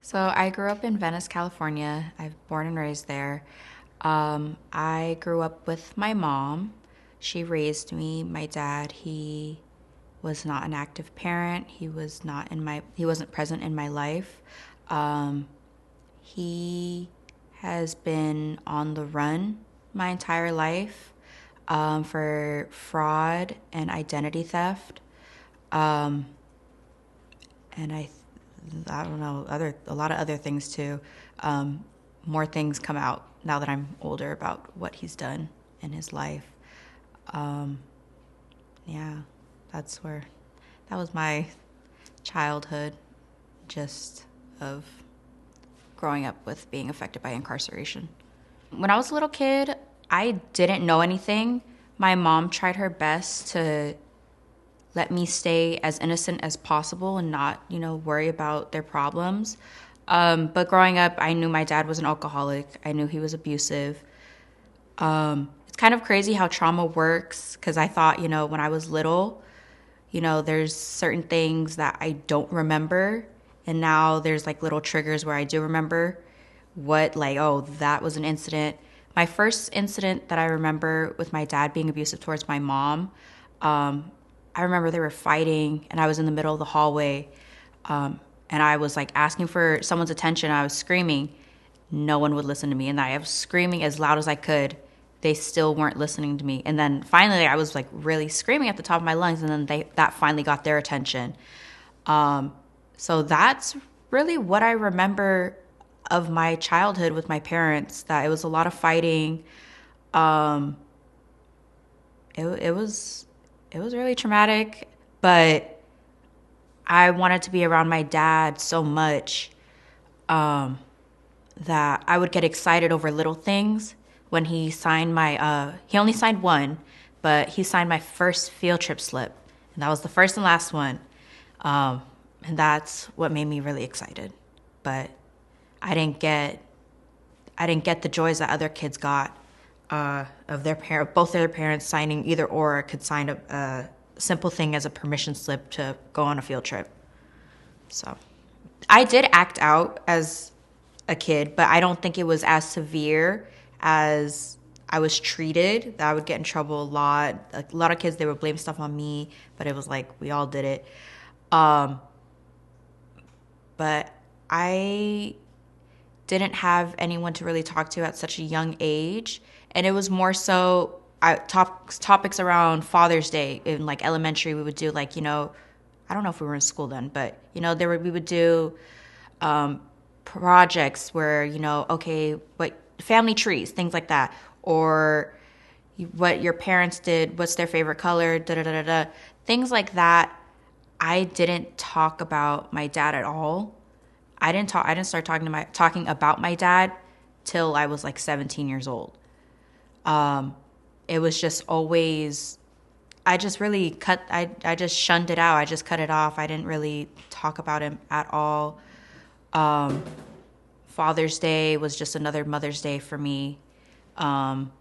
So I grew up in Venice, California. I was born and raised there. I grew up with my mom. She raised me. My dad, he was not an active parent. He wasn't present in my life. Um, he has been on the run my entire life for fraud and identity theft. Um, and I don't know, a lot of other things too. Um, More things come out now that I'm older about what he's done in his life. Um, yeah, that's where that was my childhood, just of growing up with being affected by incarceration. When I was a little kid, I didn't know anything. My mom tried her best to let me stay as innocent as possible and not, worry about their problems. But growing up, I knew my dad was an alcoholic. I knew he was abusive. It's kind of crazy how trauma works because I thought, when I was little, there's certain things that I don't remember. And now there's like little triggers where I do remember oh, that was an incident. My first incident that I remember with my dad being abusive towards my mom, um, I remember they were fighting and I was in the middle of the hallway, and I was like asking for someone's attention. I was screaming. No one would listen to me. And I was screaming as loud as I could. They still weren't listening to me. And then finally I was like really screaming at the top of my lungs, and then that finally got their attention. So that's really what I remember of my childhood with my parents, that it was a lot of fighting. Um, it was really traumatic, but I wanted to be around my dad so much that I would get excited over little things. When he only signed one, but he signed my first field trip slip, and that was the first and last one. Um, and that's what made me really excited. But I didn't get I didn't get the joys that other kids got of both their parents signing, either or could sign a simple thing as a permission slip to go on a field trip. So I did act out as a kid, but I don't think it was as severe as I was treated. That I would get in trouble a lot. A lot of kids, they would blame stuff on me, but it was like we all did it. Um, but I didn't have anyone to really talk to at such a young age, and it was more so topics around Father's Day in like elementary. We would do like I don't know if we were in school then, but we would do projects where okay, what family trees, things like that, or what your parents did, what's their favorite color, da da da da da, things like that. I didn't talk about my dad at all. I didn't start talking about my dad till I was like 17 years old. It was just always I just really I just shunned it out. I just cut it off. I didn't really talk about him at all. Um, Father's Day was just another Mother's Day for me. Um,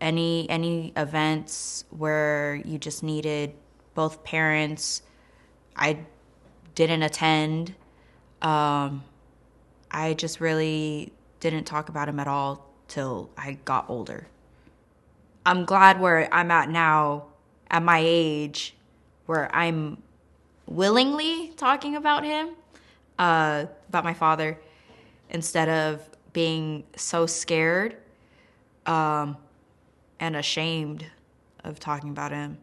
any events where you just needed both parents, I didn't attend. Um, I just really didn't talk about him at all till I got older. I'm glad where I'm at now, at my age, where I'm willingly talking about him, about my father, instead of being so scared and ashamed of talking about him.